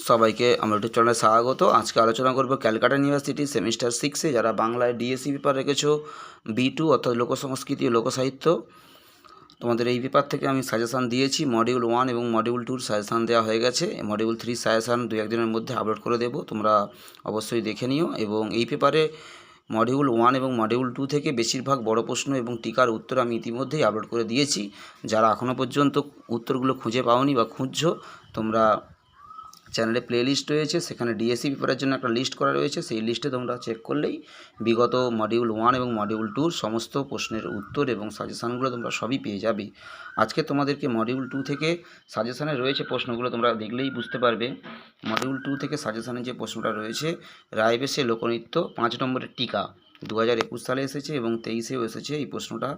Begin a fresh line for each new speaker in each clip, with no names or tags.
সবাইকে আমার ইউটিউব চ্যানেলে স্বাগত। আজকে আলোচনা করব ক্যালকাটা ইউনিভার্সিটি সেমিস্টার 6-এ যারা বাংলায় ডিএসসি পেপার রেখেছো B2 অর্থাৎ লোকসংস্কৃতি ও লোকসাহিত্য, তোমাদের এই পেপার থেকে আমি সাজেশান দিয়েছি। মডিউল 1 এবং মডিউল 2 সাজেশান দেওয়া হয়ে গেছে। মডিউল 3 সাজেশান 2-1 দিনের মধ্যে আপলোড করে দেবো, তোমরা অবশ্যই দেখে নিও। এবং এই পেপারে মডিউল 1 এবং মডিউল 2 থেকে বেশিরভাগ বড় প্রশ্ন এবং টিকার উত্তর আমি ইতিমধ্যেই আপলোড করে দিয়েছি। যারা এখনও পর্যন্ত উত্তরগুলো খুঁজে পাওনি বা খুঁজছো, তোমরা চ্যানেলে প্লে লিস্ট রয়েছে, সেখানে ডিএসসি পেপারের জন্য একটা লিস্ট করা রয়েছে। সেই লিস্টে তোমরা চেক করলেই বিগত মডিউল 1 এবং মডিউল 2 সমস্ত প্রশ্নের উত্তর এবং সাজেশানগুলো তোমরা সবই পেয়ে যাবে। আজকে তোমাদেরকে মডিউল 2 থেকে সাজেশানে রয়েছে প্রশ্নগুলো তোমরা দেখলেই বুঝতে পারবে। মডিউল 2 থেকে সাজেশানে যে প্রশ্নটা রয়েছে, রায়বেশে লোকনৃত্য 5 নম্বরের টিকা 2021 সালে এসেছে এবং 23-এও এসেছে। এই প্রশ্নটা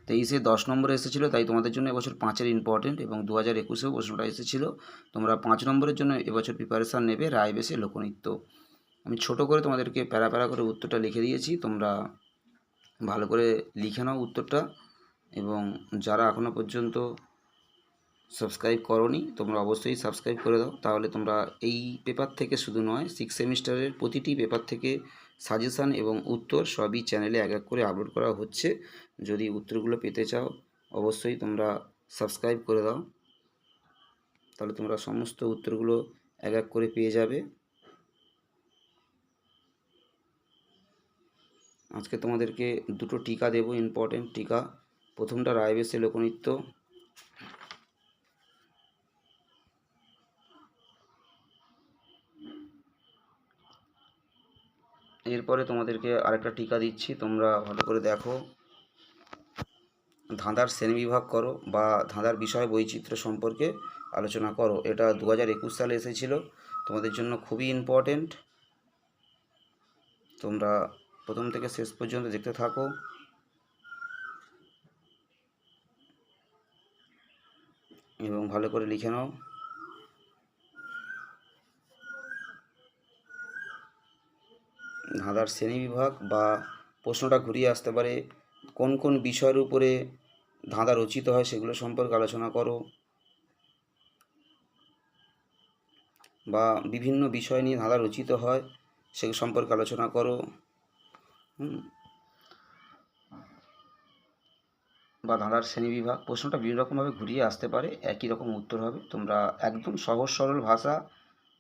23-এ 10 নম্বরে এসেছিলো, তাই তোমাদের জন্য এবছর 5-এর ইম্পর্টেন্ট। এবং 2021-এও প্রশ্নটা এসেছিলো। তোমরা 5 নম্বরের জন্য এবছর প্রিপারেশান নেবে রায়বেশে লোকনৃত্য। আমি ছোট করে তোমাদেরকে প্যারা প্যারা করে উত্তরটা লিখে দিয়েছি, তোমরা ভালো করে লিখে নাও উত্তরটা। এবং যারা এখনও পর্যন্ত সাবস্ক্রাইব করোনি, তোমরা অবশ্যই সাবস্ক্রাইব করে দাও। তাহলে তোমরা এই পেপার থেকে শুধু নয়, 6 সেমিস্টারের প্রতিটি পেপার থেকে সাজেশান এবং উত্তর সবই চ্যানেলে এক এক করে আপলোড করা হচ্ছে। যদি উত্তরগুলো পেতে চাও, অবশ্যই তোমরা সাবস্ক্রাইব করে দাও, তাহলে তোমরা সমস্ত উত্তরগুলো এক এক করে পেয়ে যাবে। আজকে তোমাদেরকে দুটো টিকা দেব, ইম্পর্টেন্ট টিকা। প্রথমটা রায়বেশে লোকনৃত্য। এরপরে তোমাদেরকে আরেকটা টিকা দিচ্ছি, তোমরা ভালো করে দেখো। ধাঁধার শ্রেণীবিভাগ করো বা ধাঁধার বিষয় বৈচিত্র্য সম্পর্কে আলোচনা করো। এটা 2021 সালে এসেছিলো, তোমাদের জন্য খুবই ইম্পর্টেন্ট। তোমরা প্রথম থেকে শেষ পর্যন্ত দেখতে থাকো। এবং ভালো করে লিখে নাও। ধাঁধার শ্রেণীবিভাগ বা প্রশ্নটা ঘুরিয়ে আসতে পারে, কোন কোন বিষয়ের উপরে ধাঁধা রচিত হয় সেগুলো সম্পর্কে আলোচনা করো, বা বিভিন্ন বিষয় নিয়ে ধাঁধা রচিত হয় সেগুলো সম্পর্কে আলোচনা করো। বা ধাঁধার শ্রেণীবিভাগ প্রশ্নটা বিভিন্ন রকমভাবে ঘুরিয়ে আসতে পারে, একই রকম উত্তর হবে। তোমরা একদম সহজ সরল ভাষা,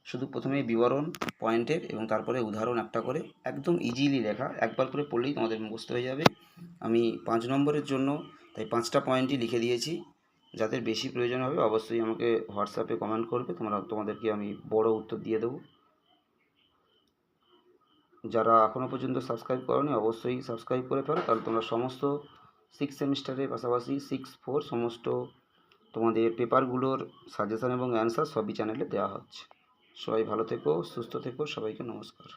শুধু প্রথমেই বিবরণ পয়েন্টের এবং তারপরে উদাহরণ একটা করে, একদম ইজিলি লেখা, একবার করে পড়লেই তোমাদের মুখস্থ হয়ে যাবে। আমি 5 নম্বরের জন্য তাই 5টা পয়েন্টই লিখে দিয়েছি। যাদের বেশি প্রয়োজন হবে অবশ্যই আমাকে হোয়াটসঅ্যাপে কমেন্ট করবে, তোমাদেরকে আমি বড় উত্তর দিয়ে দেবো। যারা এখনও পর্যন্ত সাবস্ক্রাইব করোনি অবশ্যই সাবস্ক্রাইব করে ফেলো, তাহলে তোমরা সমস্ত 6 সেমিস্টারের পাশাপাশি 6-4 সমস্ত তোমাদের পেপারগুলোর সাজেশান এবং অ্যান্সার সবই চ্যানেলে দেওয়া হচ্ছে। সবাই ভালো থেকো, সুস্থ থেকো, সবাইকে নমস্কার।